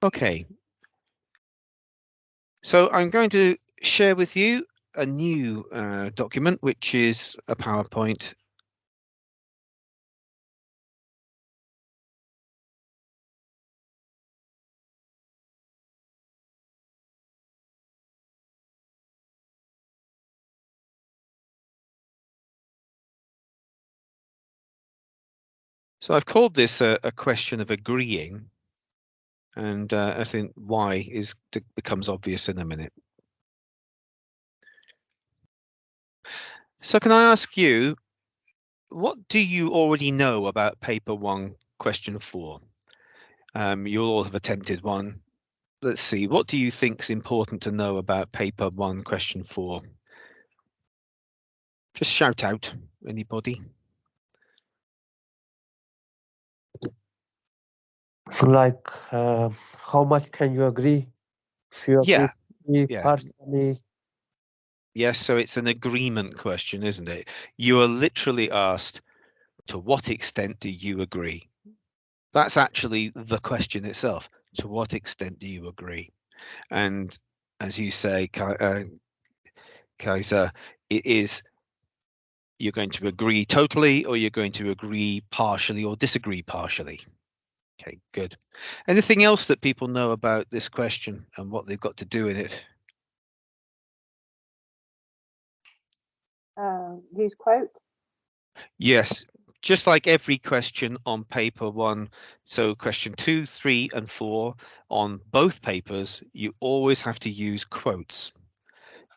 Okay, so I'm going to share with you a new document, which is a PowerPoint. So I've called this a question of agreeing, and I think why becomes obvious in a minute. So can I ask you, what do you already know about paper 1, question 4? You'll all have attempted one. Let's see, what do you think is important to know about paper 1, question 4? Just shout out, anybody? Like, how much can you agree? If you agree Yeah. personally. Yes, so it's an agreement question, isn't it? You are literally asked, to what extent do you agree? That's actually the question itself. To what extent do you agree? And as you say, Kaiser, it is, you're going to agree totally, or you're going to agree partially or disagree partially. Okay, good. Anything else that people know about this question and what they've got to do in it? Use quotes. Yes, just like every question on paper 1, so question 2, 3, and 4 on both papers, you always have to use quotes.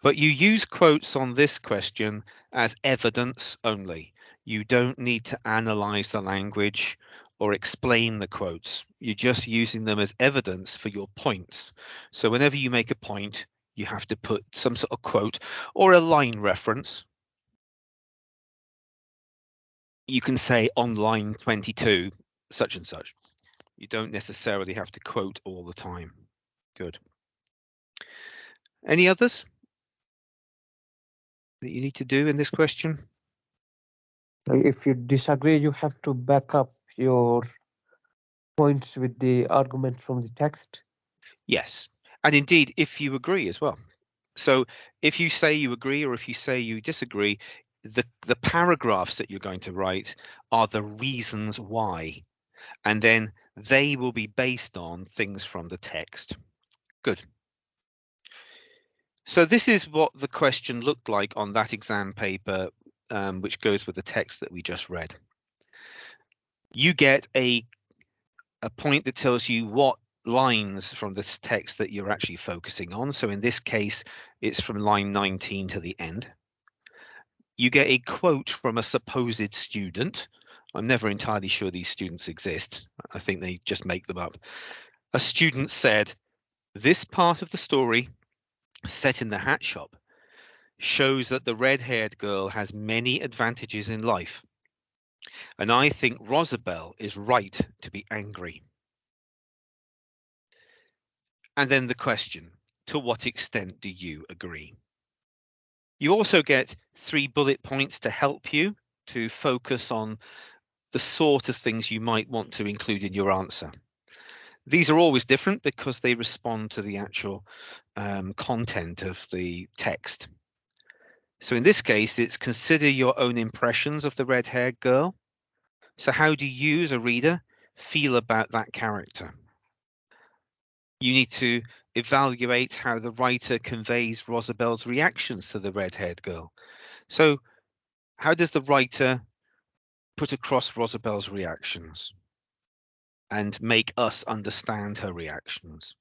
But you use quotes on this question as evidence only. You don't need to analyze the language or explain the quotes. You're just using them as evidence for your points. So whenever you make a point, you have to put some sort of quote or a line reference. You can say on line 22, such and such. You don't necessarily have to quote all the time. Good. Any others that you need to do in this question? If you disagree, you have to back up your points with the argument from the text. Yes, and indeed, if you agree as well. So if you say you agree or if you say you disagree, the paragraphs that you're going to write are the reasons why, and then they will be based on things from the text. Good. So this is what the question looked like on that exam paper, which goes with the text that we just read. You get a point that tells you what lines from this text that you're actually focusing on. So in this case, it's from line 19 to the end. You get a quote from a supposed student. I'm never entirely sure these students exist. I think they just make them up. A student said, "This part of the story, set in the hat shop, shows that the red-haired girl has many advantages in life. And I think Rosabelle is right to be angry." And then the question, to what extent do you agree? You also get 3 bullet points to help you to focus on the sort of things you might want to include in your answer. These are always different because they respond to the actual content of the text. So in this case, it's consider your own impressions of the red-haired girl. So how do you as a reader feel about that character? You need to evaluate how the writer conveys Rosabelle's reactions to the red-haired girl. So how does the writer put across Rosabelle's reactions and make us understand her reactions?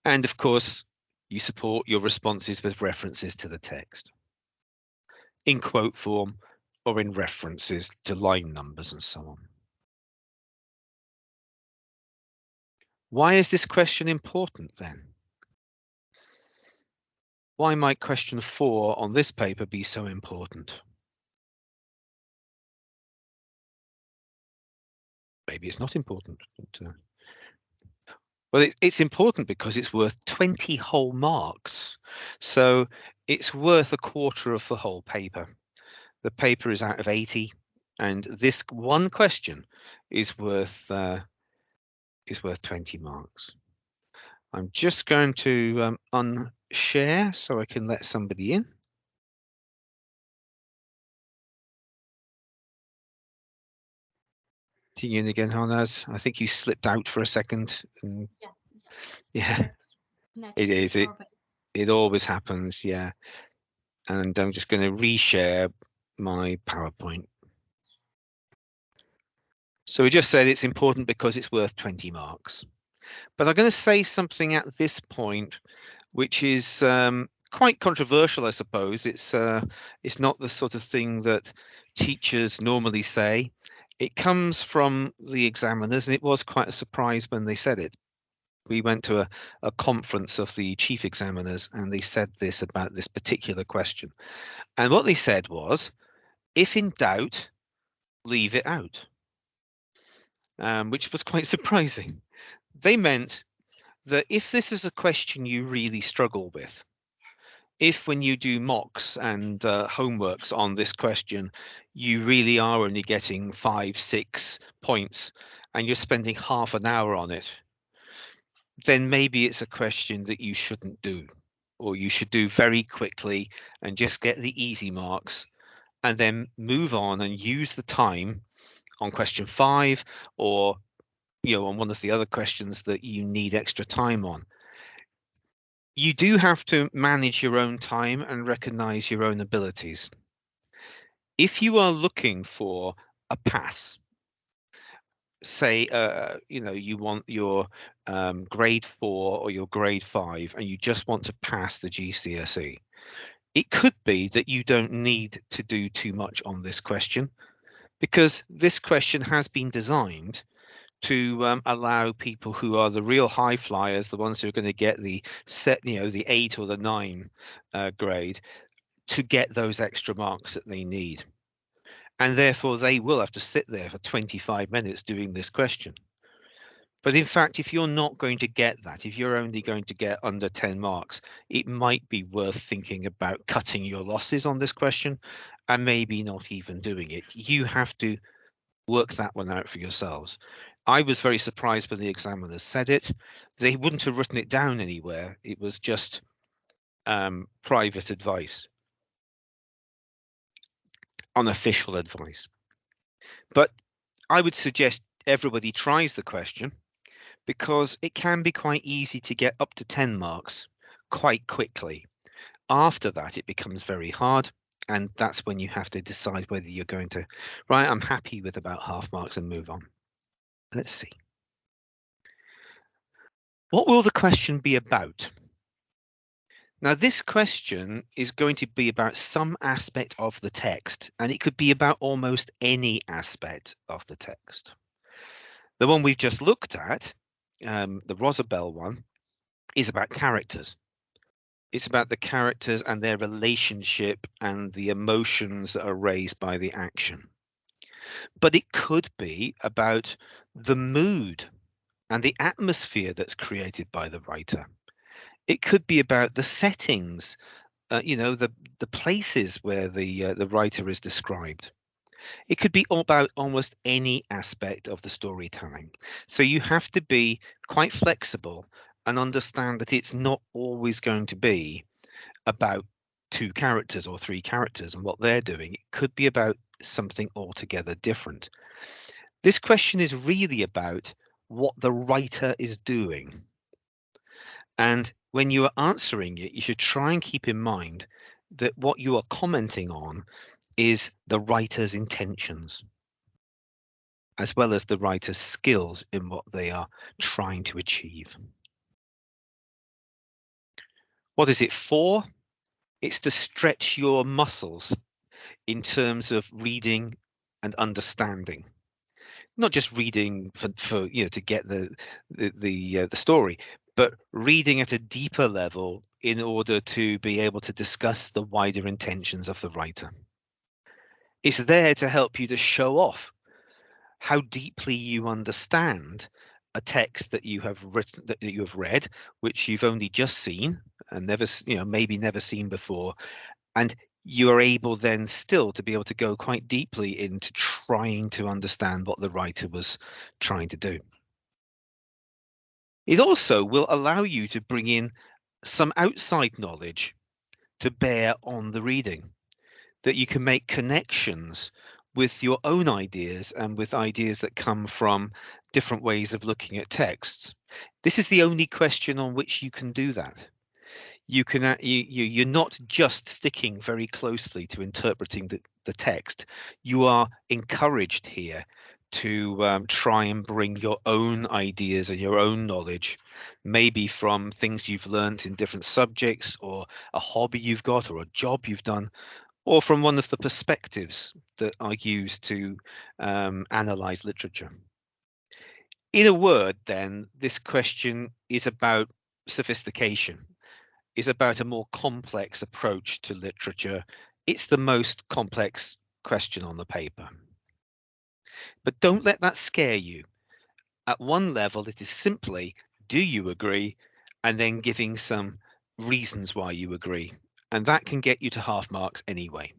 And of course, you support your responses with references to the text in quote form or in references to line numbers and so on. Why is this question important then? Why might question 4 on this paper be so important? Maybe it's not important. But, well, it's important because it's worth 20 whole marks. So it's worth a quarter of the whole paper. The paper is out of 80, and this one question is worth 20 marks. I'm just going to unshare so I can let somebody in. You in again, Hanaz. I think you slipped out for a second. And yeah, it is. It always happens. Yeah. And I'm just going to reshare my PowerPoint. So we just said it's important because it's worth 20 marks. But I'm going to say something at this point, which is quite controversial, I suppose. It's not the sort of thing that teachers normally say. It comes from the examiners, and it was quite a surprise when they said it. We went to a conference of the chief examiners, and they said this about this particular question. And what they said was, if in doubt, leave it out, which was quite surprising. They meant that if this is a question you really struggle with, if when you do mocks and homeworks on this question, you really are only getting 5, 6 points and you're spending half an hour on it, then maybe it's a question that you shouldn't do, or you should do very quickly and just get the easy marks and then move on and use the time on question 5 or on one of the other questions that you need extra time on. You do have to manage your own time and recognize your own abilities. If you are looking for a pass, say, you want your grade 4 or your grade 5, and you just want to pass the GCSE, it could be that you don't need to do too much on this question, because this question has been designed to allow people who are the real high flyers, the ones who are going to get the the 8 or the 9 grade, to get those extra marks that they need. And therefore they will have to sit there for 25 minutes doing this question. But in fact, if you're not going to get that, if you're only going to get under 10 marks, it might be worth thinking about cutting your losses on this question and maybe not even doing it. You have to work that one out for yourselves. I was very surprised when the examiners said it. They wouldn't have written it down anywhere. It was just private advice, unofficial advice. But I would suggest everybody tries the question, because it can be quite easy to get up to 10 marks quite quickly. After that, it becomes very hard. And that's when you have to decide whether you're going to, right, I'm happy with about half marks and move on. Let's see. What will the question be about? Now, this question is going to be about some aspect of the text, and it could be about almost any aspect of the text. The one we've just looked at, the Rosabelle one, is about characters. It's about the characters and their relationship and the emotions that are raised by the action. But it could be about the mood and the atmosphere that's created by the writer. It could be about the settings, the places where the writer is described. It could be about almost any aspect of the storytelling. So you have to be quite flexible and understand that it's not always going to be about 2 characters or 3 characters and what they're doing. It could be about something altogether different. This question is really about what the writer is doing. And when you are answering it, you should try and keep in mind that what you are commenting on is the writer's intentions, as well as the writer's skills in what they are trying to achieve. What is it for? It's to stretch your muscles in terms of reading and understanding. Not just reading for to get the story, but reading at a deeper level in order to be able to discuss the wider intentions of the writer. It's there to help you to show off how deeply you understand a text that you have written, that you have read, which you've only just seen and never, maybe never seen before, and you are able then still to be able to go quite deeply into trying to understand what the writer was trying to do. It also will allow you to bring in some outside knowledge to bear on the reading, that you can make connections with your own ideas and with ideas that come from different ways of looking at texts. This is the only question on which you can do that. You can you're not just sticking very closely to interpreting the text. You are encouraged here to try and bring your own ideas and your own knowledge, maybe from things you've learned in different subjects, or a hobby you've got, or a job you've done, or from one of the perspectives that are used to analyze literature. In a word, then, this question is about sophistication, is about a more complex approach to literature. It's the most complex question on the paper. But don't let that scare you. At one level, it is simply, do you agree? And then giving some reasons why you agree. And that can get you to half marks anyway.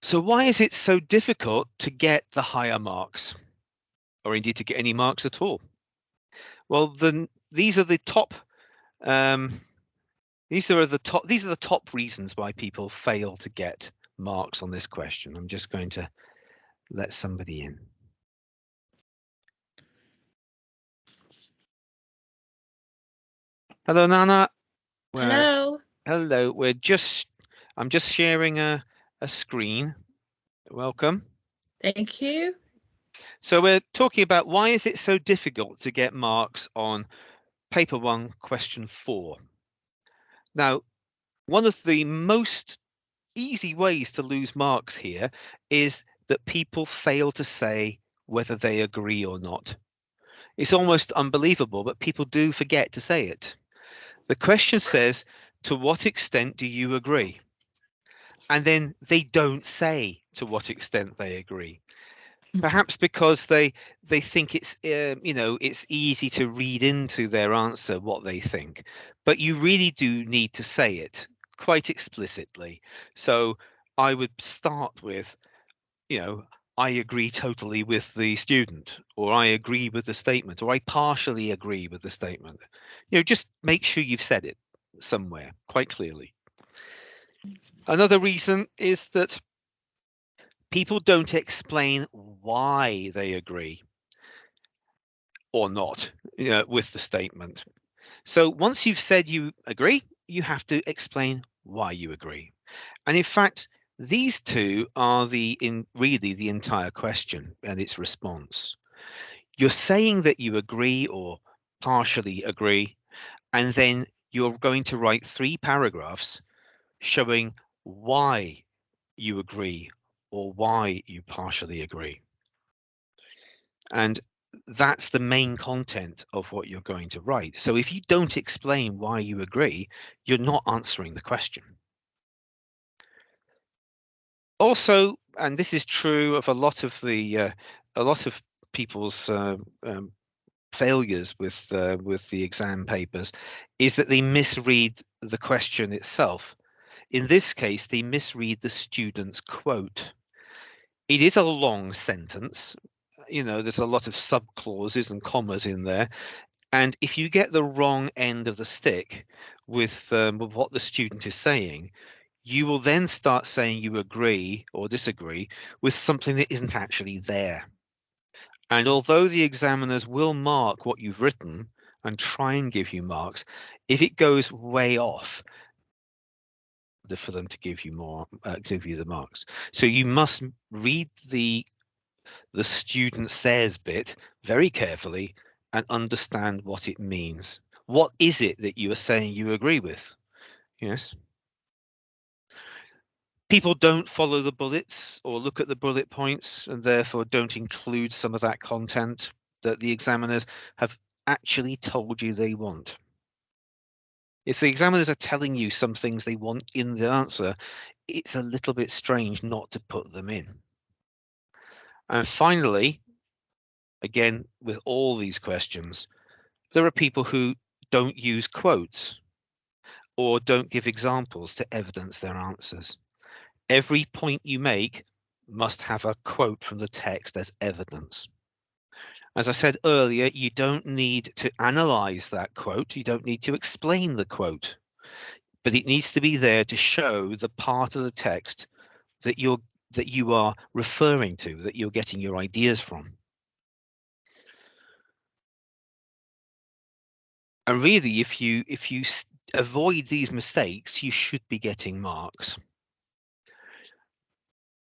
So why is it so difficult to get the higher marks, or indeed to get any marks at all? Well, then these are the top these are the top reasons why people fail to get marks on this question. I'm just going to let somebody in. Hello, Nana. Hello. Hello. I'm just sharing a screen. Welcome. Thank you. So we're talking about why is it so difficult to get marks on paper 1, question 4. Now, one of the most easy ways to lose marks here is that people fail to say whether they agree or not. It's almost unbelievable, but people do forget to say it. The question says, to what extent do you agree? And then they don't say to what extent they agree. Perhaps because they think it's it's easy to read into their answer what they think, but you really do need to say it quite explicitly. So I would start with, I agree totally with the student, or I agree with the statement, or I partially agree with the statement. Just make sure you've said it somewhere quite clearly. Another reason is that people don't explain why they agree or not with the statement. So once you've said you agree, you have to explain why you agree. And in fact, these two are really the entire question and its response. You're saying that you agree or partially agree, and then you're going to write 3 paragraphs showing why you agree or why you partially agree. And that's the main content of what you're going to write. So if you don't explain why you agree, you're not answering the question. Also, and this is true of a lot of people's failures with the exam papers, is that they misread the question itself. In this case, they misread the student's quote. It is a long sentence. There's a lot of subclauses and commas in there. And if you get the wrong end of the stick with what the student is saying, you will then start saying you agree or disagree with something that isn't actually there. And although the examiners will mark what you've written and try and give you marks, if it goes way off, for them to give you the marks. So you must read the student says bit very carefully and understand what it means. What is it that you are saying you agree with? Yes. People don't follow the bullets or look at the bullet points, and therefore don't include some of that content that the examiners have actually told you they want. If the examiners are telling you some things they want in the answer, it's a little bit strange not to put them in. And finally, again, with all these questions, there are people who don't use quotes or don't give examples to evidence their answers. Every point you make must have a quote from the text as evidence. As I said earlier, you don't need to analyze that quote. You don't need to explain the quote, but it needs to be there to show the part of the text that you are referring to, that you're getting your ideas from. And really, if you avoid these mistakes, you should be getting marks.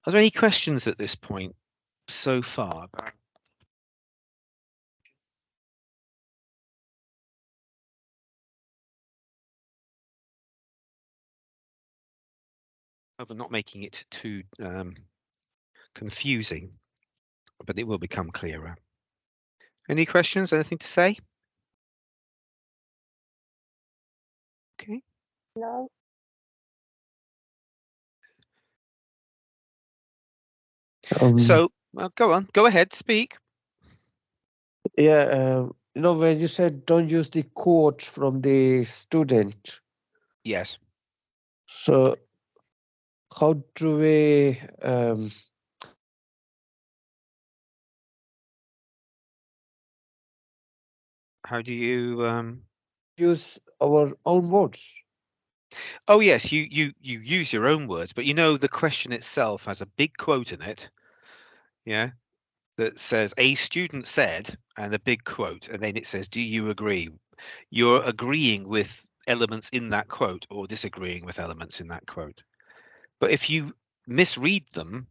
Are there any questions at this point so far? Hope I'm not making it too confusing, but it will become clearer. Any questions? Anything to say? Okay. No. So go on, go ahead, speak. Yeah, when you said don't use the quotes from the student, Yes. so how do we How do you use our own words? Oh yes, you use your own words, but you know the question itself has a big quote in it. Yeah. That says a student said, and a big quote, and then it says, do you agree? You're agreeing with elements in that quote or disagreeing with elements in that quote. But if you misread them,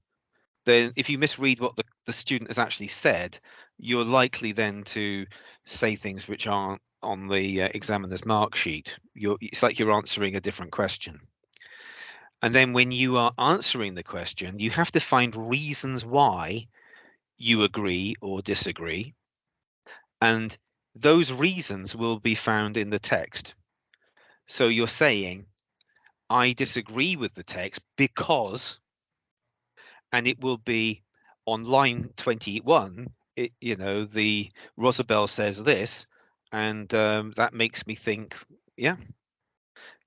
then if you misread what the student has actually said, you're likely then to say things which aren't on the examiner's mark sheet. It's like you're answering a different question. And then when you are answering the question, you have to find reasons why you agree or disagree. And those reasons will be found in the text. So you're saying, I disagree with the text because, and it will be on line 21, the Rosabelle says this, and that makes me think, yeah,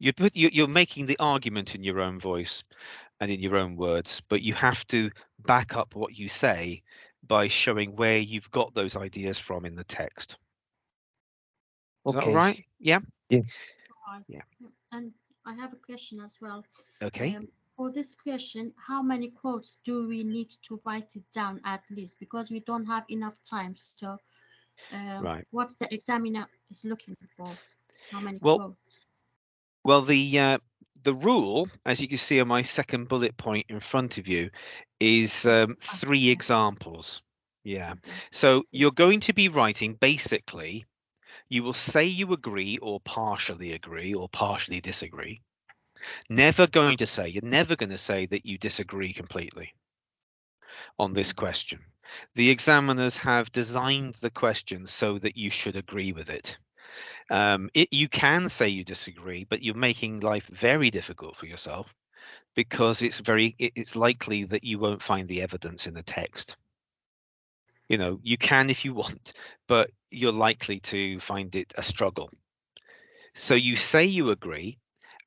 you're making the argument in your own voice and in your own words, but you have to back up what you say by showing where you've got those ideas from in the text. Is that all Okay. right? Yeah. Yes. Right. Yeah. And I have a question as well. Okay. For this question, how many quotes do we need to write it down at least? Because we don't have enough time. So Right. what's the examiner is looking for? How many Well, quotes? Well, the rule, as you can see on my second bullet point in front of you, is 3 examples. Yeah. So you're going to be writing basically, you will say you agree or partially disagree. You're never going to say that you disagree completely on this question. The examiners have designed the question so that you should agree with it. You can say you disagree, but you're making life very difficult for yourself because it's likely that you won't find the evidence in the text. You can if you want, but you're likely to find it a struggle. So you say you agree,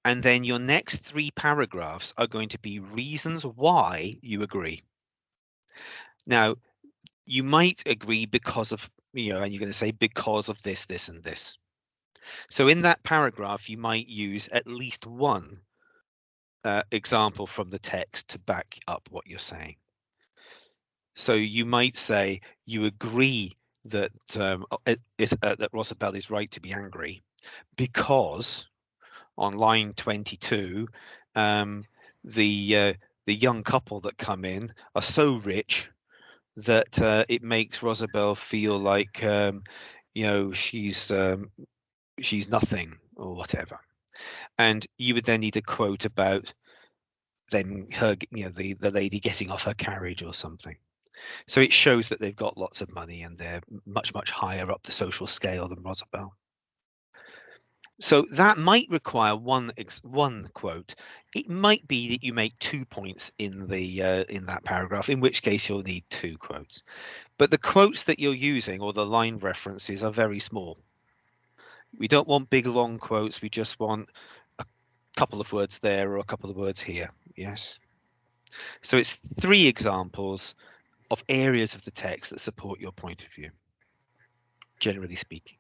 and then your next 3 paragraphs are going to be reasons why you agree. Now, you might agree because of, and you're going to say because of this, this, and this. So in that paragraph, you might use at least one example from the text to back up what you're saying. So you might say you agree that that Rosabelle is right to be angry because on line 22, the young couple that come in are so rich that it makes Rosabelle feel like she's nothing or whatever. And you would then need a quote about then her, the lady getting off her carriage or something. So it shows that they've got lots of money and they're much, much higher up the social scale than Rosabelle. So that might require one quote. It might be that you make 2 points in that paragraph, in which case you'll need 2 quotes. But the quotes that you're using or the line references are very small. We don't want big long quotes. We just want a couple of words there or a couple of words here. Yes. So it's 3 examples of areas of the text that support your point of view, generally speaking.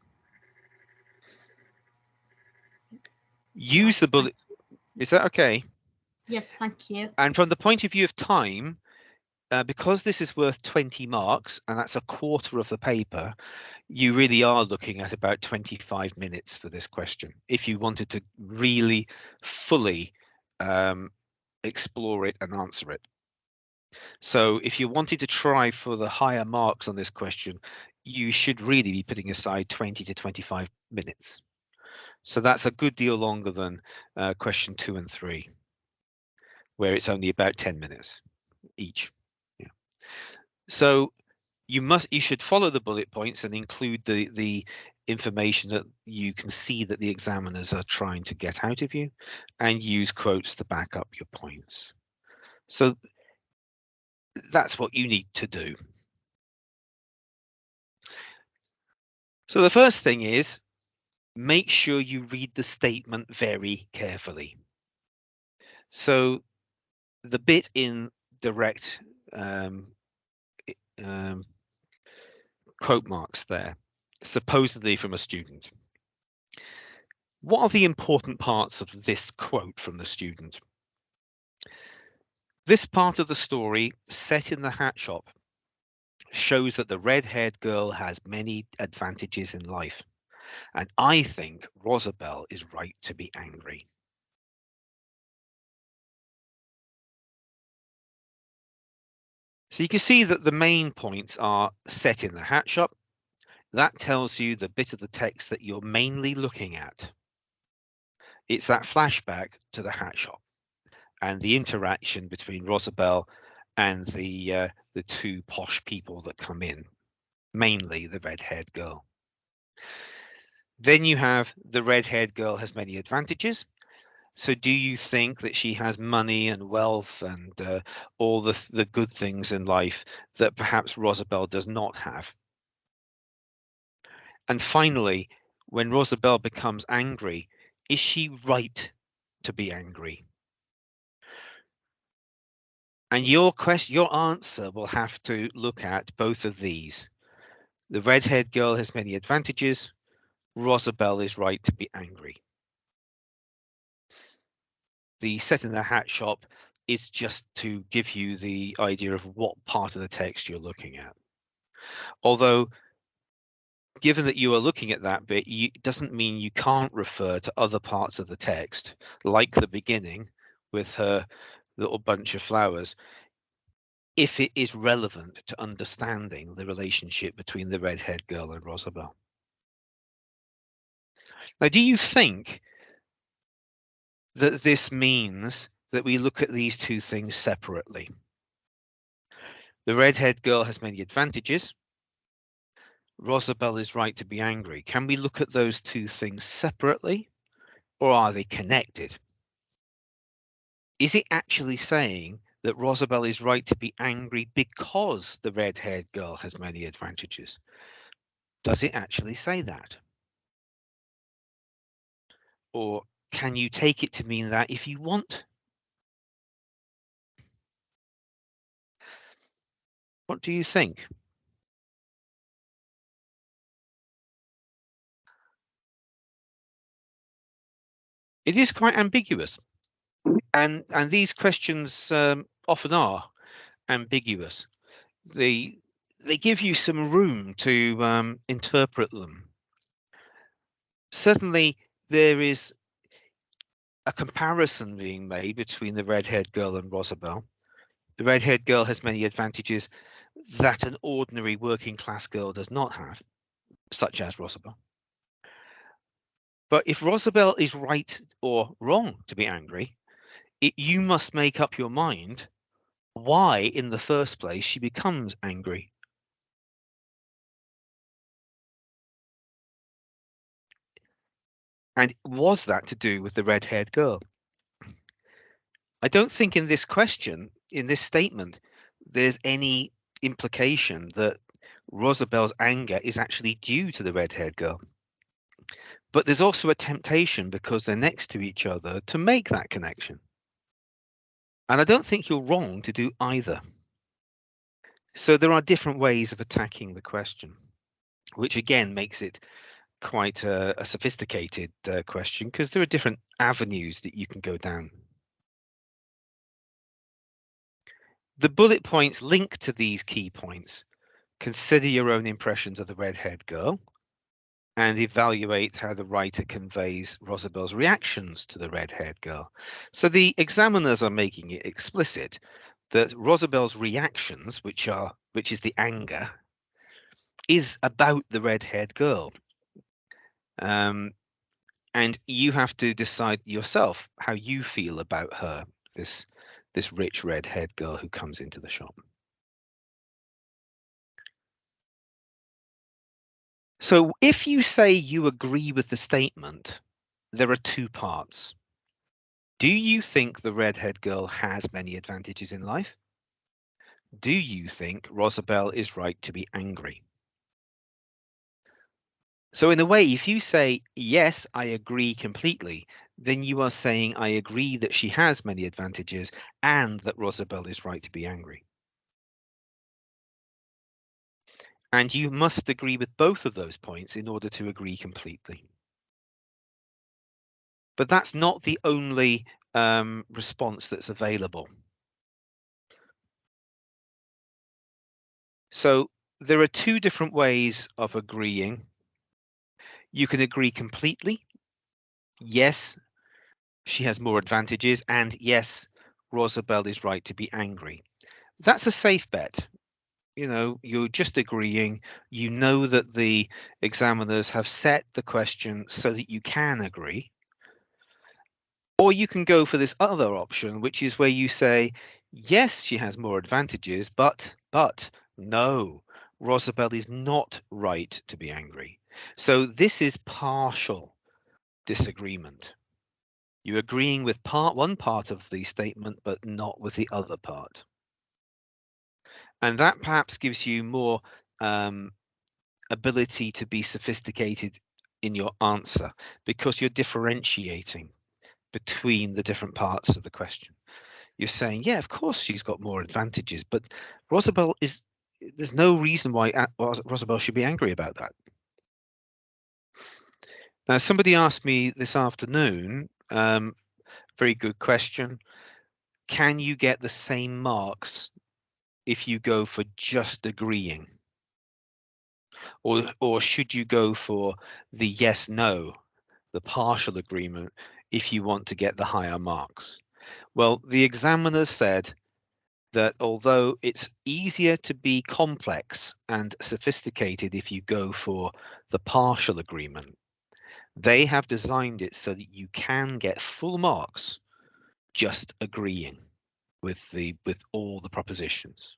Use the bullet. Is that okay? Yes, thank you. And from the point of view of time, because this is worth 20 marks, and that's a quarter of the paper, you really are looking at about 25 minutes for this question, if you wanted to really fully explore it and answer it. So if you wanted to try for the higher marks on this question, you should really be putting aside 20 to 25 minutes. So that's a good deal longer than question 2 and 3, where it's only about 10 minutes each. Yeah. So you should follow the bullet points and include the information that you can see that the examiners are trying to get out of you, and use quotes to back up your points. So that's what you need to do. So the first thing is, make sure you read the statement very carefully. So the bit in direct quote marks there, supposedly from a student. What are the important parts of this quote from the student? This part of the story, set in the hat shop, shows that the red-haired girl has many advantages in life, and I think Rosabelle is right to be angry. So you can see that the main points are set in the hat shop. That tells you the bit of the text that you're mainly looking at. It's that flashback to the hat shop and the interaction between Rosabelle and the 2 posh people that come in, mainly the red-haired girl. Then you have the red-haired girl has many advantages. So do you think that she has money and wealth and all the good things in life that perhaps Rosabelle does not have? And finally, when Rosabelle becomes angry, is she right to be angry? And your answer will have to look at both of these. The red-haired girl has many advantages. Rosabelle is right to be angry. The set in the hat shop is just to give you the idea of what part of the text you're looking at. Although, given that you are looking at that bit, it doesn't mean you can't refer to other parts of the text, like the beginning with her little bunch of flowers, if it is relevant to understanding the relationship between the red-haired girl and Rosabelle. Now, do you think that this means that we look at these 2 things separately? The red-haired girl has many advantages. Rosabelle is right to be angry. Can we look at those 2 things separately, or are they connected? Is it actually saying that Rosabelle is right to be angry because the red-haired girl has many advantages? Does it actually say that? Or can you take it to mean that if you want? What do you think? It is quite ambiguous, and these questions often are ambiguous. They give you some room to interpret them. Certainly, there is a comparison being made between the red-haired girl and Rosabelle. The red-haired girl has many advantages that an ordinary working-class girl does not have, such as Rosabelle. But if Rosabelle is right or wrong to be angry, you must make up your mind why, in the first place, she becomes angry. And was that to do with the red-haired girl? I don't think in this question, in this statement, there's any implication that Rosabelle's anger is actually due to the red-haired girl. But there's also a temptation, because they're next to each other, to make that connection. And I don't think you're wrong to do either. So there are different ways of attacking the question, which again makes it quite a sophisticated question, because there are different avenues that you can go down. The bullet points link to these key points. Consider your own impressions of the redhead girl and evaluate how the writer conveys Rosabel's reactions to the redhead girl. So the examiners are making it explicit that Rosabel's reactions, which is the anger, is about the redhead girl. And you have to decide yourself how you feel about her, this rich redhead girl who comes into the shop. So if you say you agree with the statement, there are two parts. Do you think the redhead girl has many advantages in life? Do you think Rosabel is right to be angry? So in a way, if you say, yes, I agree completely, then you are saying, I agree that she has many advantages and that Rosabel is right to be angry. And you must agree with both of those points in order to agree completely. But that's not the only response that's available. So there are two different ways of agreeing. You can agree completely. Yes, she has more advantages, and yes, Rosabel is right to be angry. That's a safe bet. You know, you're just agreeing. You know that the examiners have set the question so that you can agree. Or you can go for this other option, which is where you say, yes, she has more advantages, but no, Rosabel is not right to be angry. So this is partial disagreement. You're agreeing with one part of the statement, but not with the other part. And that perhaps gives you more ability to be sophisticated in your answer, because you're differentiating between the different parts of the question. You're saying, yeah, of course she's got more advantages, but Rosabel there's no reason why Rosabel should be angry about that. Now, somebody asked me this afternoon, very good question. Can you get the same marks if you go for just agreeing? Or should you go for the yes, no, the partial agreement, if you want to get the higher marks? Well, the examiners said that although it's easier to be complex and sophisticated if you go for the partial agreement, they have designed it so that you can get full marks just agreeing with all the propositions.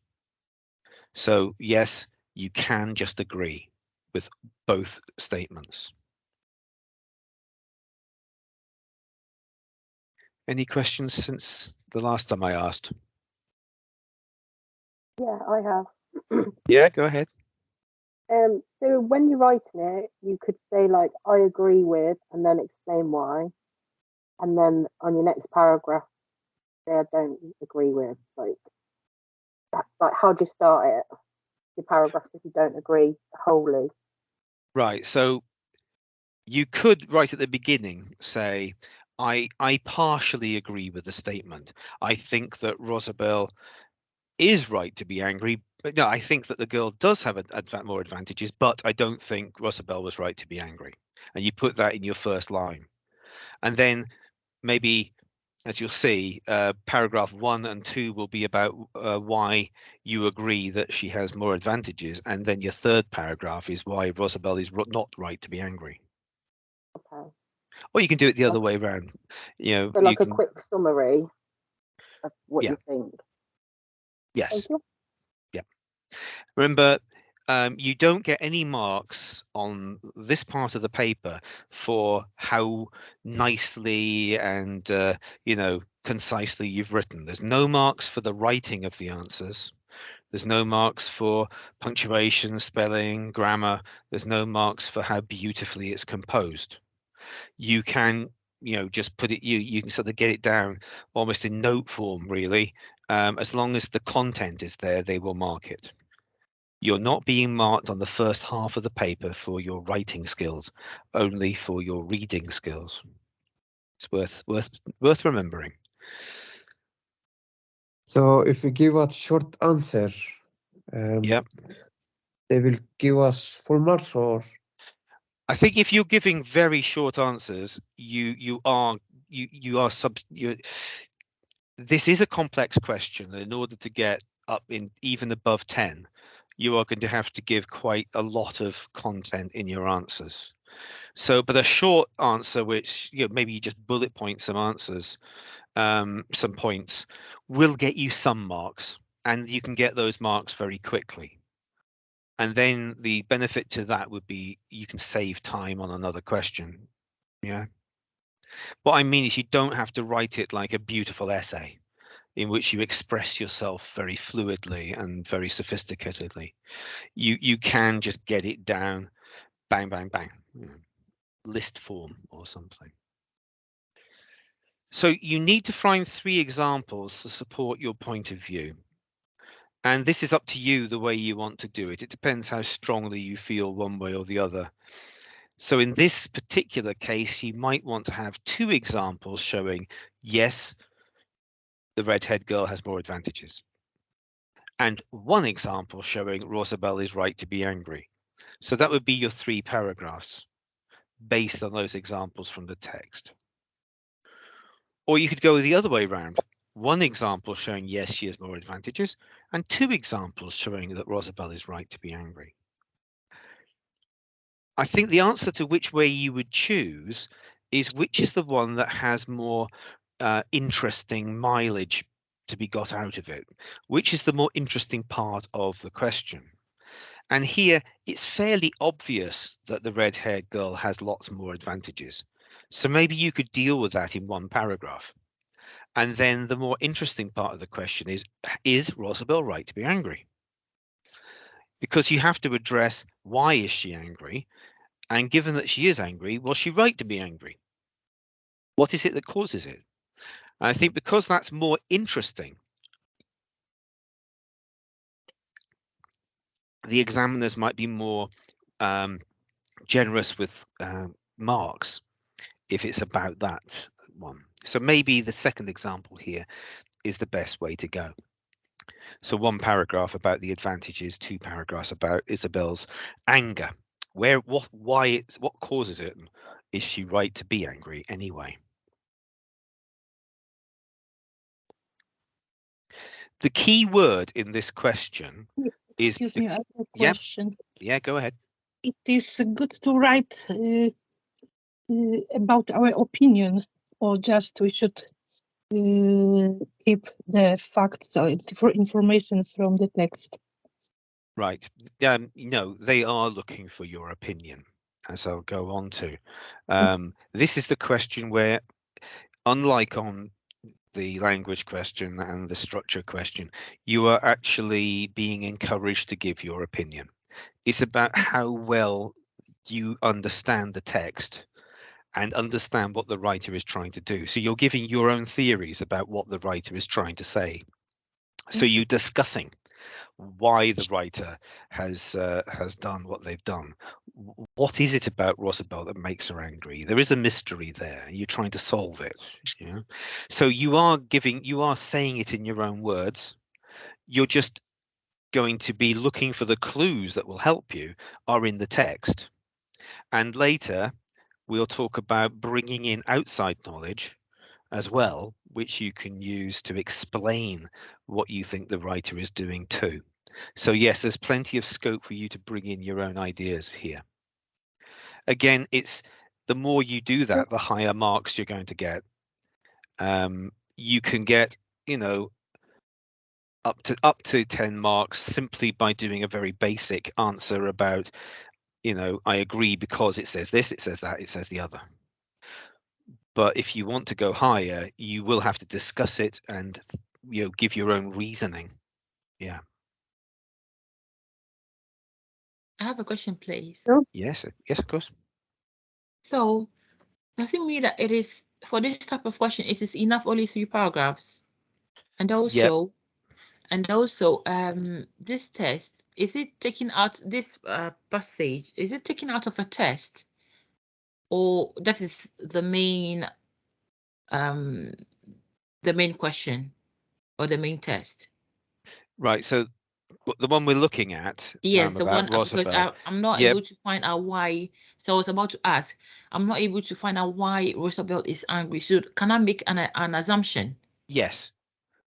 So yes, you can just agree with both statements. Any questions since the last time I asked? Yeah, I have. Yeah, go ahead. So when you're writing it, you could say like, I agree with, and then explain why. And then on your next paragraph, say I don't agree with. Like how do you start it? Your paragraph if you don't agree wholly. Right. So you could right at the beginning say, I partially agree with the statement. I think that Rosabel is right to be angry, but no, I think that the girl does have more advantages, but I don't think Rosabel was right to be angry. And you put that in your first line. And then maybe, as you'll see, paragraph 1 and 2 will be about why you agree that she has more advantages. And then your third paragraph is why Rosabel is not right to be angry. Okay. Or you can do it the other way around. You know, so like you a quick summary of what Yeah. you think. Yes. Thank you. Yeah. Remember, you don't get any marks on this part of the paper for how nicely and concisely you've written. There's no marks for the writing of the answers. There's no marks for punctuation, spelling, grammar. There's no marks for how beautifully it's composed. You can just put it, you can sort of get it down almost in note form, really. As long as the content is there, they will mark it. You're not being marked on the first half of the paper for your writing skills, only for your reading skills. It's worth remembering. So if we give a short answer, Yep. they will give us full marks, or I think if you're giving very short answers, this is a complex question, and in order to get up in even above 10, you are going to have to give quite a lot of content in your answers. So, but a short answer, which maybe you just bullet point some answers, some points, will get you some marks, and you can get those marks very quickly. And then the benefit to that would be you can save time on another question. Yeah. What I mean is you don't have to write it like a beautiful essay in which you express yourself very fluidly and very sophisticatedly. You can just get it down, bang, bang, bang, list form or something. So you need to find 3 examples to support your point of view. And this is up to you the way you want to do it. It depends how strongly you feel one way or the other. So in this particular case, you might want to have 2 examples showing, yes, the redhead girl has more advantages, and 1 example showing Rosabelle is right to be angry. So that would be your 3 paragraphs based on those examples from the text. Or you could go the other way around. 1 example showing, yes, she has more advantages, and 2 examples showing that Rosabelle is right to be angry. I think the answer to which way you would choose is which is the one that has more interesting mileage to be got out of it, which is the more interesting part of the question. And here it's fairly obvious that the red-haired girl has lots more advantages. So maybe you could deal with that in 1 paragraph. And then the more interesting part of the question is Rosabelle right to be angry? Because you have to address why is she angry? And given that she is angry, was she right to be angry? What is it that causes it? And I think because that's more interesting, the examiners might be more generous with marks if it's about that one. So maybe the second example here is the best way to go. So 1 paragraph about the advantages, 2 paragraphs about Isabel's anger. What causes it? And is she right to be angry anyway? The key word in this question is. Excuse me, I have a question. Yeah, go ahead. It is good to write about our opinion, or just we should keep the facts or information from the text. Right. They are looking for your opinion, as I'll go on to. This is the question where, unlike on the language question and the structure question, you are actually being encouraged to give your opinion. It's about how well you understand the text and understand what the writer is trying to do. So you're giving your own theories about what the writer is trying to say. So you're discussing why the writer has done what they've done. What is it about Rosabelle that makes her angry? There is a mystery there. You're trying to solve it. So you are saying it in your own words. You're just going to be looking for the clues that will help you are in the text. And later we'll talk about bringing in outside knowledge as well, which you can use to explain what you think the writer is doing too. So yes, there's plenty of scope for you to bring in your own ideas here. Again, it's the more you do that, the higher marks you're going to get. You can get, up to 10 marks simply by doing a very basic answer about, I agree because it says this, it says that, it says the other. But if you want to go higher, you will have to discuss it and give your own reasoning. Yeah. I have a question, please. Yes, of course. So does it mean that it is for this type of question, it is enough only 3 paragraphs. And Yep. also, this test, is it taken out, this passage, is it taken out of a test? Or that is the main question or the main test? Right. So the one we're looking at, Yes, the about one, because Rosabelle. I'm not Yep. able to find out why. So I was about to ask, I'm not able to find out why Rosabelle is angry. So can I make an assumption? Yes.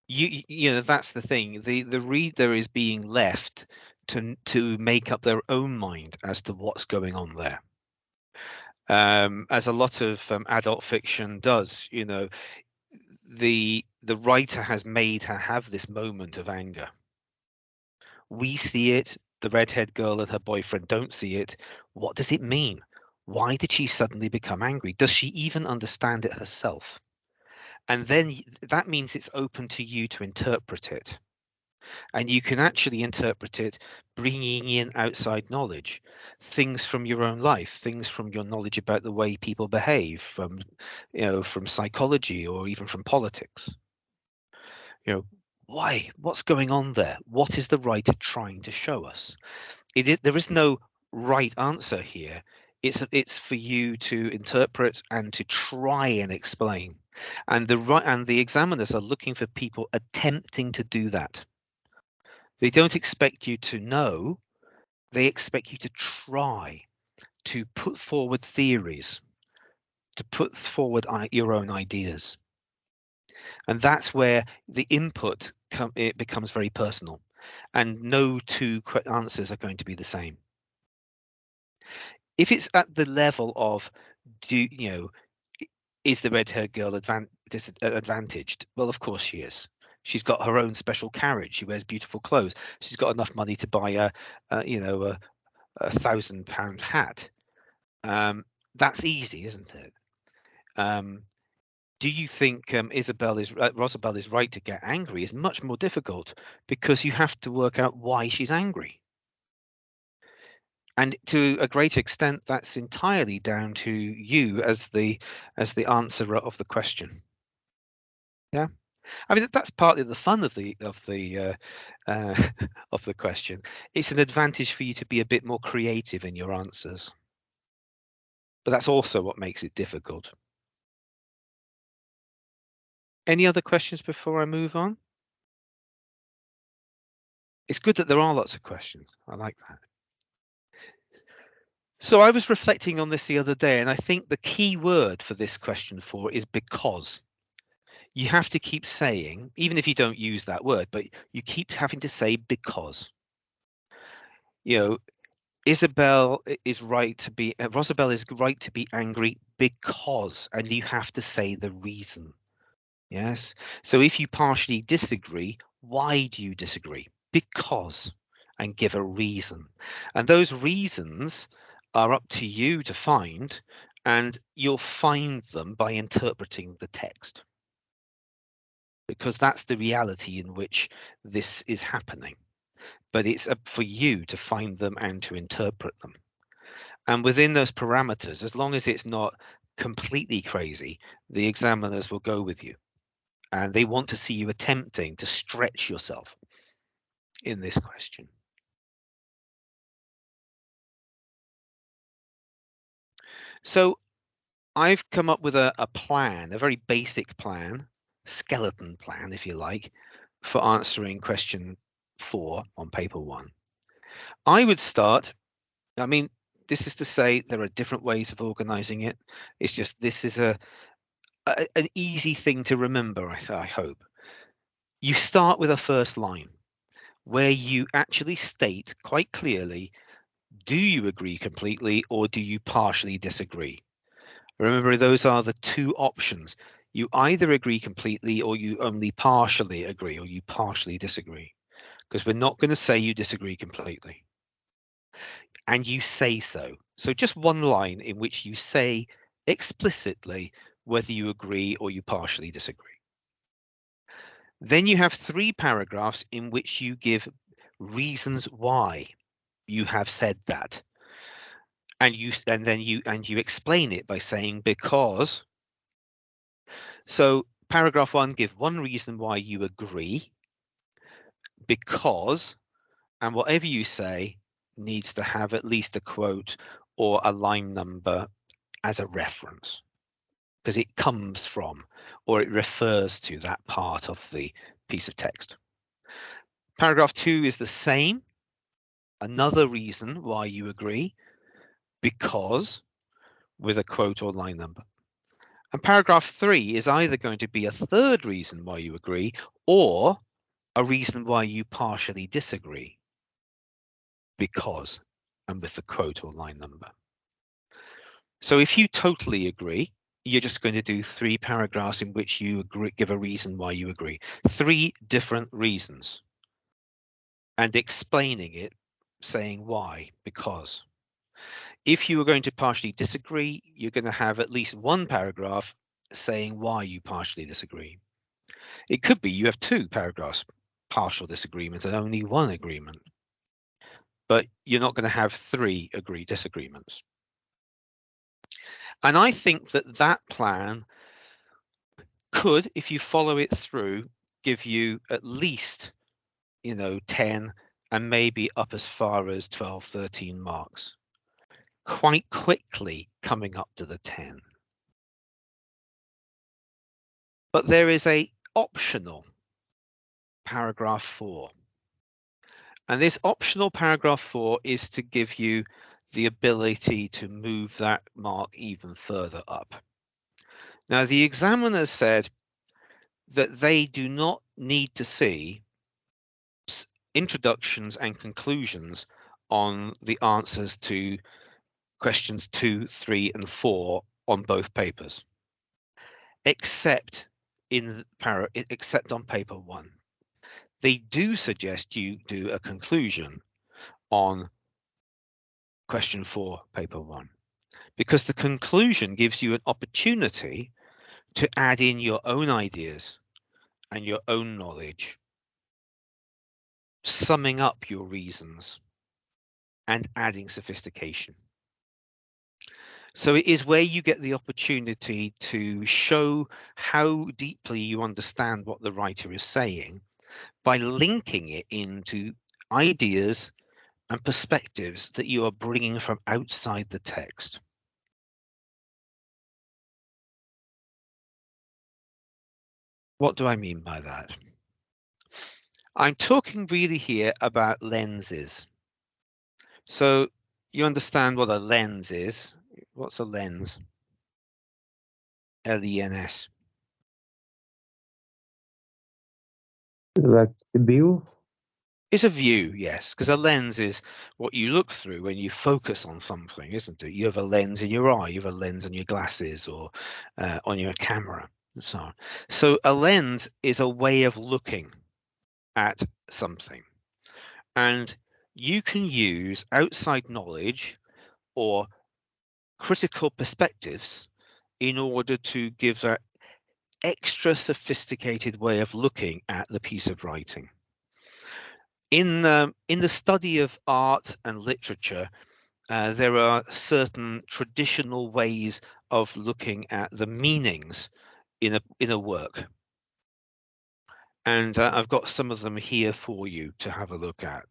You know, that's the thing. The reader is being left to make up their own mind as to what's going on there. As a lot of adult fiction does, you know, the writer has made her have this moment of anger. We see it. The redhead girl and her boyfriend don't see it. What does it mean? Why did she suddenly become angry? Does she even understand it herself? And then that means it's open to you to interpret it. And you can actually interpret it bringing in outside knowledge, things from your own life, things from your knowledge about the way people behave, from, you know, from psychology or even from politics. You know, why? What's going on there? What is the writer trying to show us? There is no right answer here. It's for you to interpret and to try and explain. And the examiners are looking for people attempting to do that. They don't expect you to know, they expect you to try to put forward theories, to put forward your own ideas. And that's where the input it becomes very personal, and no two answers are going to be the same. If it's at the level of, is the red-haired girl advantaged? Well, of course she is. She's got her own special carriage. She wears beautiful clothes. She's got enough money to buy a £1,000 hat. That's easy, isn't it? Do you think Rosabelle is right to get angry? Is much more difficult, because you have to work out why she's angry. And to a great extent, that's entirely down to you as the answerer of the question. Yeah, I mean, that's partly the fun of the of the question. It's an advantage for you to be a bit more creative in your answers, but that's also what makes it difficult. Any other questions before I move on? It's good that there are lots of questions. I like that. So I was reflecting on this the other day, and I think the key word for this question 4 is because. You have to keep saying, even if you don't use that word, but you keep having to say because. You know, Rosabelle is right to be angry because, and you have to say the reason. Yes. So if you partially disagree, why do you disagree? Because, and give a reason. And those reasons are up to you to find, and you'll find them by interpreting the text, because that's the reality in which this is happening. But it's up for you to find them and to interpret them. And within those parameters, as long as it's not completely crazy, the examiners will go with you. And they want to see you attempting to stretch yourself in this question. So I've come up with a plan, a very basic plan, skeleton plan, if you like, for answering question 4 on paper 1. I would start, I mean, this is to say there are different ways of organizing it. It's just, this is an easy thing to remember, I hope. You start with a first line where you actually state quite clearly, do you agree completely or do you partially disagree? Remember, those are the two options. You either agree completely or you only partially agree, or you partially disagree, because we're not going to say you disagree completely. And you say so. So just one line in which you say explicitly whether you agree or you partially disagree. Then you have 3 paragraphs in which you give reasons why you have said that. And you explain it by saying because, So paragraph 1, give one reason why you agree, because, and whatever you say needs to have at least a quote or a line number as a reference, because it comes from or it refers to that part of the piece of text. Paragraph 2 is the same. Another reason why you agree, because, with a quote or line number. And paragraph 3 is either going to be a third reason why you agree or a reason why you partially disagree, because, and with the quote or line number. So if you totally agree, you're just going to do 3 paragraphs in which you agree, give a reason why you agree. 3 different reasons. And explaining it, saying why, because. If you are going to partially disagree, you're going to have at least 1 paragraph saying why you partially disagree. It could be you have 2 paragraphs, partial disagreement, and only 1 agreement. But you're not going to have 3 disagreements. And I think that that plan could, if you follow it through, give you at least, 10 and maybe up as far as 12, 13 marks, quite quickly coming up to the 10. But there is a optional paragraph 4. And this optional paragraph 4 is to give you the ability to move that mark even further up. Now, the examiners said that they do not need to see introductions and conclusions on the answers to questions 2, 3, and 4 on both papers, except on paper 1. They do suggest you do a conclusion on question 4, paper 1, because the conclusion gives you an opportunity to add in your own ideas and your own knowledge, summing up your reasons and adding sophistication. So it is where you get the opportunity to show how deeply you understand what the writer is saying by linking it into ideas and perspectives that you are bringing from outside the text. What do I mean by that? I'm talking really here about lenses. So you understand what a lens is. What's a lens? L-E-N-S. Like the view. It's a view, yes, because a lens is what you look through when you focus on something, isn't it? You have a lens in your eye, you have a lens on your glasses or on your camera and so on. So a lens is a way of looking at something. And you can use outside knowledge or critical perspectives in order to give that extra sophisticated way of looking at the piece of writing. In the study of art and literature, there are certain traditional ways of looking at the meanings in a work. And I've got some of them here for you to have a look at.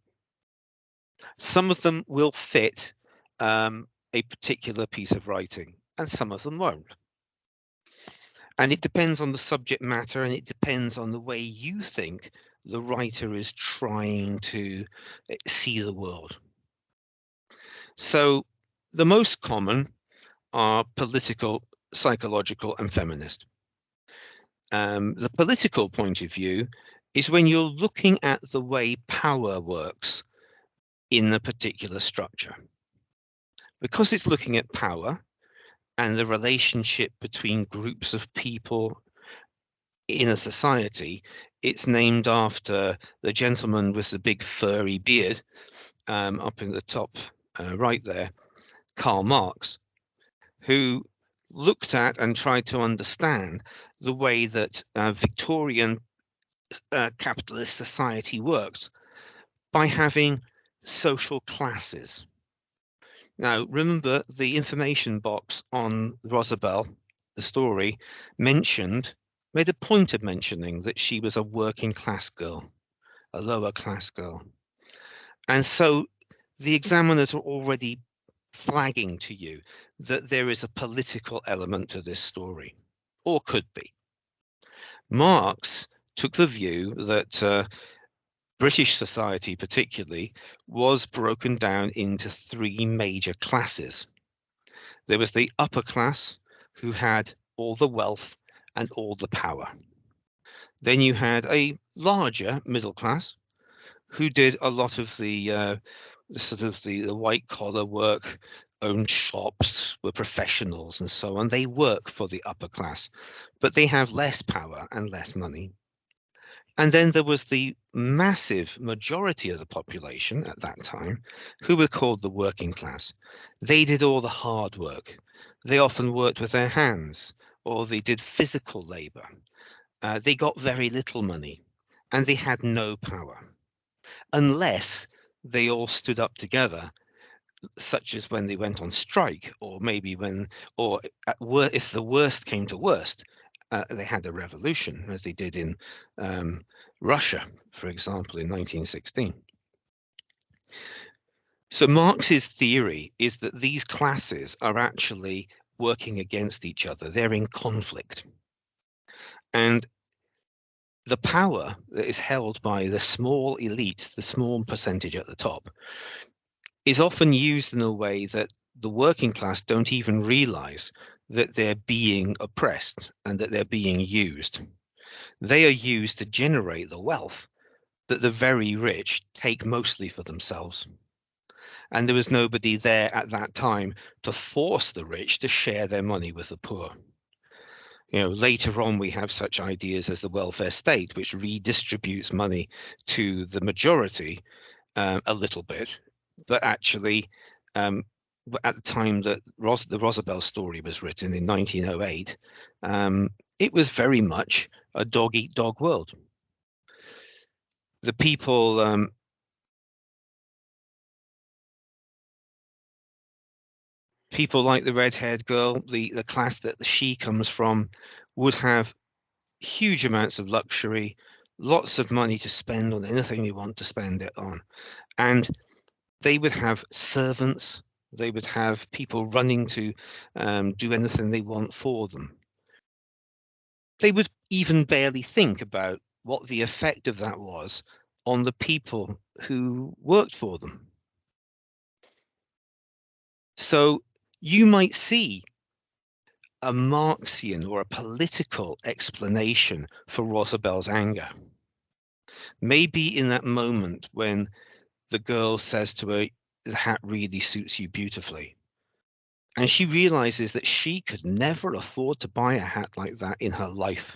Some of them will fit a particular piece of writing, and some of them won't. And it depends on the subject matter, and it depends on the way you think the writer is trying to see the world. So the most common are political, psychological, and feminist. The political point of view is when you're looking at the way power works in a particular structure. Because it's looking at power and the relationship between groups of people in a society, it's named after the gentleman with the big furry beard up in the top right there, Karl Marx, who looked at and tried to understand the way that Victorian capitalist society works by having social classes. Now, remember the information box on Rosabelle, the story, mentioned made a point of mentioning that she was a working class girl, a lower class girl. And so the examiners are already flagging to you that there is a political element to this story, or could be. Marx took the view that British society particularly was broken down into three major classes. There was the upper class, who had all the wealth and all the power. Then you had a larger middle class, who did a lot of the sort of the white collar work, owned shops, were professionals and so on. They work for the upper class, but they have less power and less money. And then there was the massive majority of the population at that time, who were called the working class. They did all the hard work. They often worked with their hands, or they did physical labor. They got very little money, and they had no power, unless they all stood up together, such as when they went on strike, or maybe when, or if the worst came to worst, they had a revolution, as they did in Russia, for example, in 1916. So Marx's theory is that these classes are actually working against each other. They're in conflict. And the power that is held by the small elite, the small percentage at the top, is often used in a way that the working class don't even realize that they're being oppressed and that they're being used. They are used to generate the wealth that the very rich take mostly for themselves. And there was nobody there at that time to force the rich to share their money with the poor. You know, later on we have such ideas as the welfare state, which redistributes money to the majority a little bit, but actually at the time that the Rosabelle story was written in 1908, it was very much a dog-eat-dog world. The people people like the red-haired girl, the class that she comes from, would have huge amounts of luxury, lots of money to spend on anything they want to spend it on. And they would have servants, they would have people running to do anything they want for them. They would even barely think about what the effect of that was on the people who worked for them. So you might see a Marxian or a political explanation for Rosabelle's anger. Maybe in that moment when the girl says to her, "The hat really suits you beautifully." And she realizes that she could never afford to buy a hat like that in her life.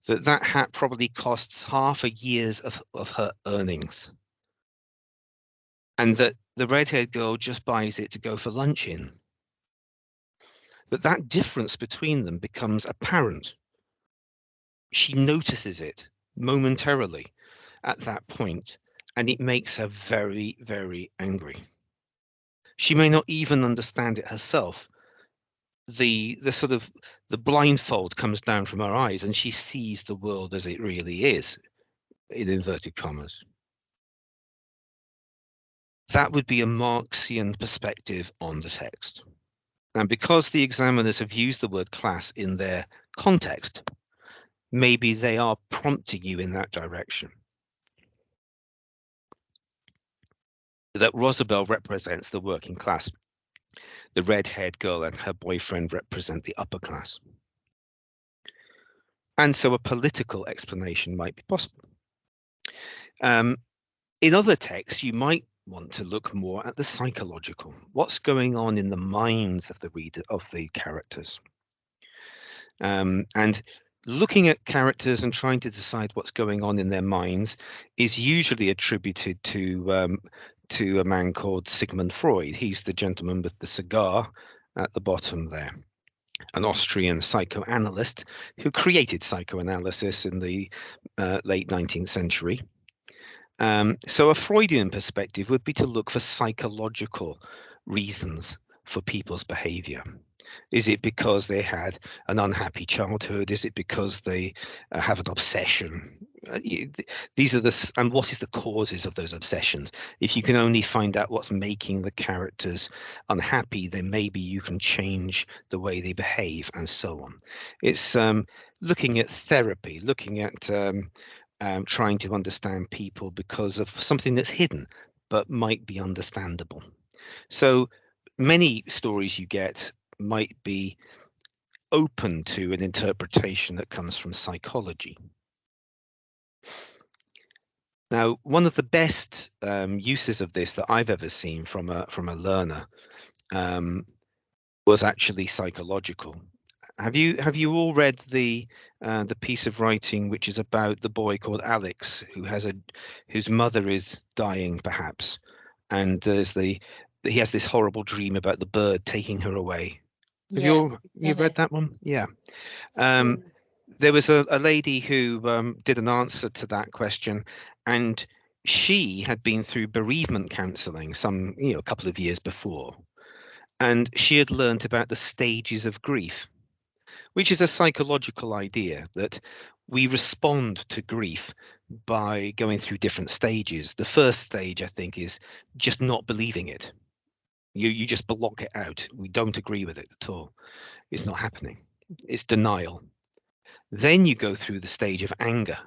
That hat probably costs half a year's of her earnings. And that the red-haired girl just buys it to go for lunch in. That difference between them becomes apparent. She notices it momentarily at that point, and it makes her very, very angry. She may not even understand it herself. The sort of the blindfold comes down from her eyes, and she sees the world as it really is, in inverted commas. That would be a Marxian perspective on the text. And because the examiners have used the word class in their context, maybe they are prompting you in that direction. That Rosabelle represents the working class. The red-haired girl and her boyfriend represent the upper class. And so a political explanation might be possible. In other texts, you might want to look more at the psychological. What's going on in the minds of the reader, of the characters? And looking at characters and trying to decide what's going on in their minds is usually attributed to a man called Sigmund Freud. He's the gentleman with the cigar at the bottom there, an Austrian psychoanalyst who created psychoanalysis in the late 19th century. So a Freudian perspective would be to look for psychological reasons for people's behavior. Is it because they had an unhappy childhood? Is it because they have an obsession? These are and what is the causes of those obsessions? If you can only find out what's making the characters unhappy, then maybe you can change the way they behave and so on. It's looking at therapy, looking at trying to understand people because of something that's hidden but might be understandable. So many stories you get might be open to an interpretation that comes from psychology. Now, one of the best uses of this that I've ever seen from a learner was actually psychological. Have you all read the piece of writing which is about the boy called Alex whose mother is dying perhaps, and he has this horrible dream about the bird taking her away? Have you read that one? Yeah. There was a lady who did an answer to that question, and she had been through bereavement counselling a couple of years before, and she had learnt about the stages of grief, which is a psychological idea that we respond to grief by going through different stages. The first stage, I think, is just not believing it. You just block it out. We don't agree with it at all. It's not happening. It's denial. Then you go through the stage of anger.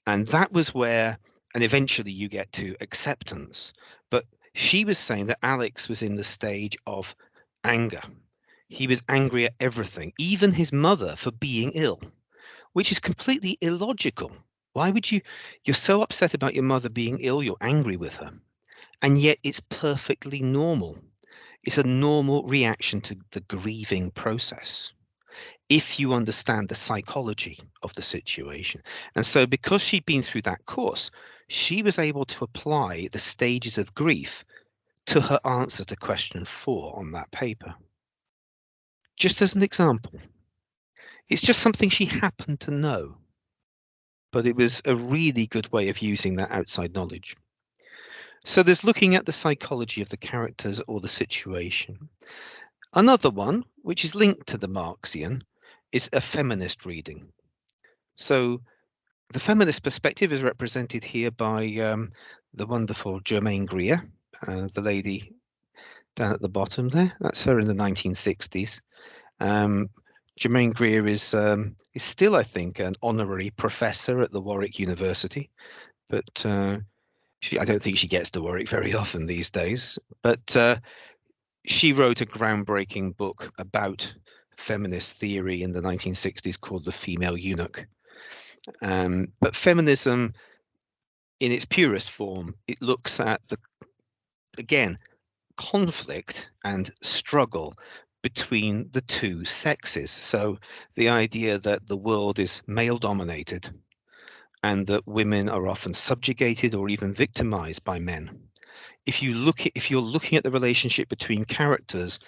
And that was where, and eventually you get to acceptance. But she was saying that Alex was in the stage of anger. He was angry at everything, even his mother for being ill, which is completely illogical. Why would you're so upset about your mother being ill, you're angry with her. And yet it's perfectly normal. It's a normal reaction to the grieving process, if you understand the psychology of the situation. And so because she'd been through that course, she was able to apply the stages of grief to her answer to question 4 on that paper. Just as an example. It's just something she happened to know, but it was a really good way of using that outside knowledge. So there's looking at the psychology of the characters or the situation. Another one, which is linked to the Marxian, is a feminist reading. So the feminist perspective is represented here by the wonderful Germaine Greer, the lady down at the bottom there. That's her in the 1960s. Germaine Greer is still, I think, an honorary professor at the Warwick University, but I don't think she gets to Warwick very often these days. But she wrote a groundbreaking book about feminist theory in the 1960s called The Female Eunuch. But feminism, in its purest form, it looks at again, conflict and struggle between the two sexes. So the idea that the world is male dominated and that women are often subjugated or even victimized by men. If you're looking at the relationship between characters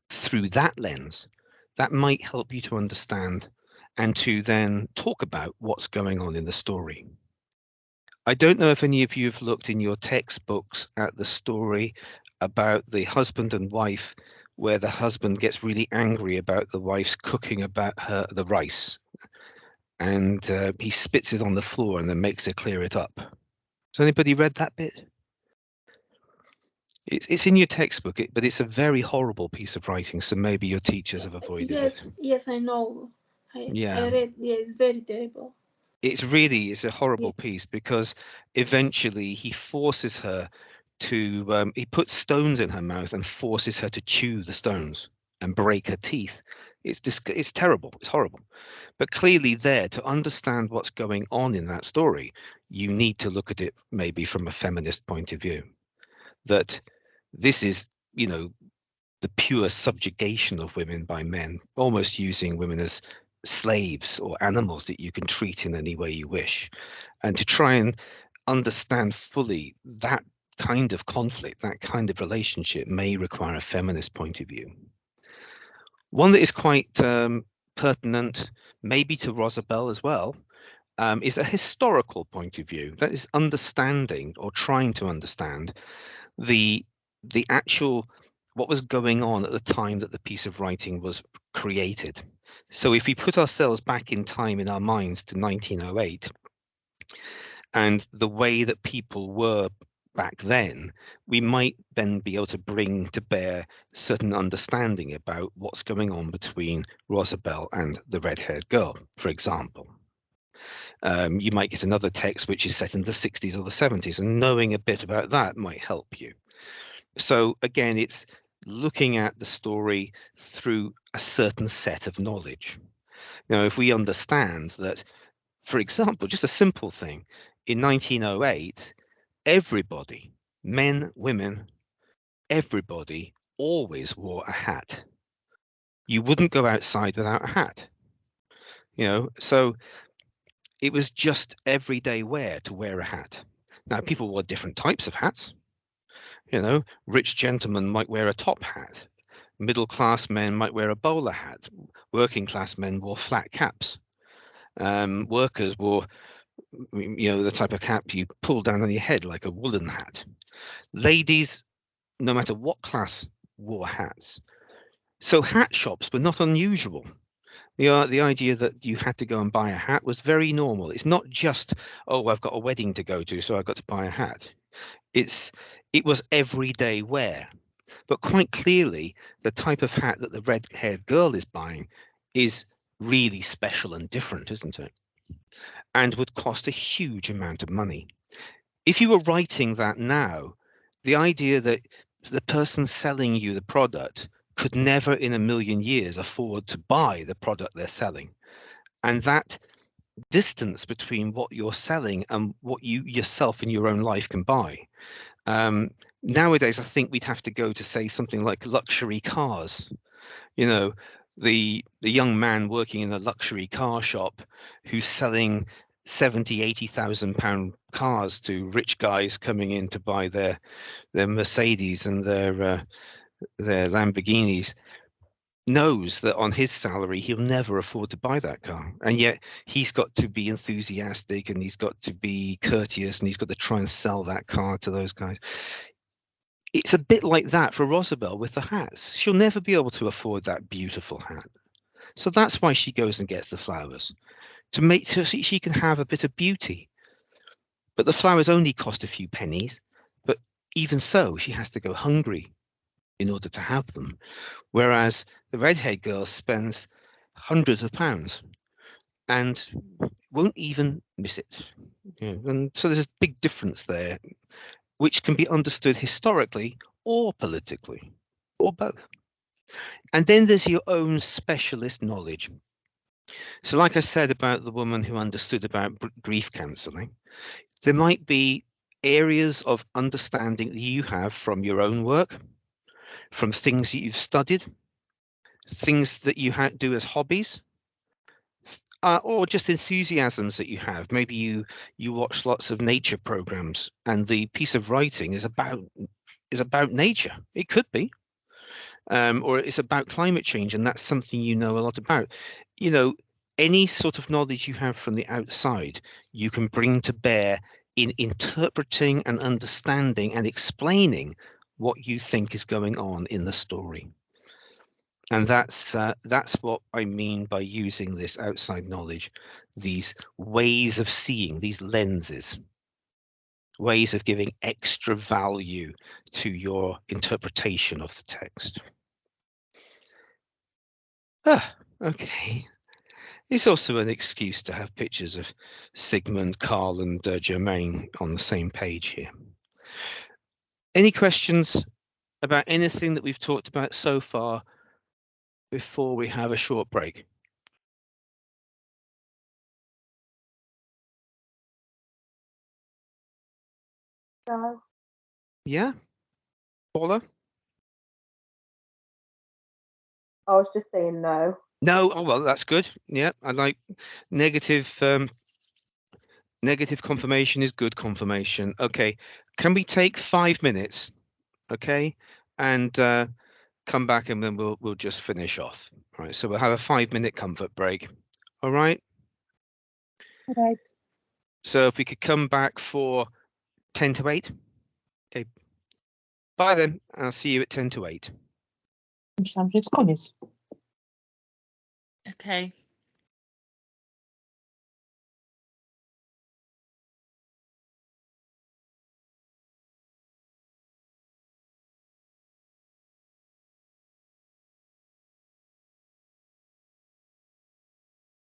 through that lens, that might help you to understand and to then talk about what's going on in the story. I don't know if any of you have looked in your textbooks at the story about the husband and wife, where the husband gets really angry about the wife's cooking about the rice, and he spits it on the floor and then makes her clear it up. Has anybody read that bit? It's in your textbook, but it's a very horrible piece of writing, so maybe your teachers have avoided it. Yes, I know. I read. Yeah, it's very terrible. It's a horrible piece, because eventually he forces her to he puts stones in her mouth and forces her to chew the stones and break her teeth. It's terrible. It's horrible. But clearly there, to understand what's going on in that story, you need to look at it maybe from a feminist point of view, that this is, the pure subjugation of women by men, almost using women as slaves or animals that you can treat in any way you wish. And to try and understand fully that kind of conflict, that kind of relationship, may require a feminist point of view. One that is quite pertinent, maybe to Rosabelle as well, is a historical point of view. That is understanding, or trying to understand, the actual what was going on at the time that the piece of writing was created. So if we put ourselves back in time in our minds to 1908 and the way that people were back then, we might then be able to bring to bear certain understanding about what's going on between Rosabelle and the red-haired girl, for example. You might get another text which is set in the 60s or the 70s, and knowing a bit about that might help you. So again, it's looking at the story through a certain set of knowledge. Now, if we understand that, for example, just a simple thing, in 1908, everybody, men, women, everybody always wore a hat. You wouldn't go outside without a hat. So it was just everyday wear to wear a hat. Now, people wore different types of hats. Rich gentlemen might wear a top hat. Middle class men might wear a bowler hat. Working class men wore flat caps. Workers wore, the type of cap you pull down on your head like a woolen hat. Ladies, no matter what class, wore hats. So hat shops were not unusual. The idea that you had to go and buy a hat was very normal. It's not just, oh, I've got a wedding to go to, so I've got to buy a hat. It was everyday wear. But quite clearly, the type of hat that the red-haired girl is buying is really special and different, isn't it? And would cost a huge amount of money. If you were writing that now, the idea that the person selling you the product could never in a million years afford to buy the product they're selling. And that distance between what you're selling and what you yourself in your own life can buy. Nowadays, I think we'd have to go to say something like luxury cars. The young man working in a luxury car shop who's selling 70, 80,000 pound cars to rich guys coming in to buy their Mercedes and their Lamborghinis, knows that on his salary he'll never afford to buy that car, and yet he's got to be enthusiastic and he's got to be courteous and he's got to try and sell that car to those guys. It's a bit like that for Rosabelle with the hats. She'll never be able to afford that beautiful hat, so that's why she goes and gets the flowers, to make so she can have a bit of beauty. But the flowers only cost a few pennies, but even so she has to go hungry in order to have them, whereas the red-haired girl spends hundreds of pounds and won't even miss it. And so there's a big difference there, which can be understood historically or politically, or both. And then there's your own specialist knowledge. So like I said about the woman who understood about grief counselling, there might be areas of understanding that you have from your own work, from things that you've studied, things that you do as hobbies, or just enthusiasms that you have. Maybe you watch lots of nature programs and the piece of writing is about nature. It could be. Or it's about climate change, and that's something you know a lot about. Any sort of knowledge you have from the outside, you can bring to bear in interpreting and understanding and explaining what you think is going on in the story. And that's what I mean by using this outside knowledge, these ways of seeing, these lenses, ways of giving extra value to your interpretation of the text. Okay. It's also an excuse to have pictures of Sigmund, Carl, and Germaine on the same page here. Any questions about anything that we've talked about so far before we have a short break? No. Yeah, Paula? I was just saying no. No. Oh well, that's good. Yeah, I like negative. Negative confirmation is good confirmation. Okay, can we take 5 minutes? Okay, and come back and then we'll just finish off. All right, so we'll have a 5-minute comfort break. All right. Right. So if we could come back for 10 to 8. Okay. Bye then. I'll see you at 10 to 8. Myślałam, że jest koniec. Okay.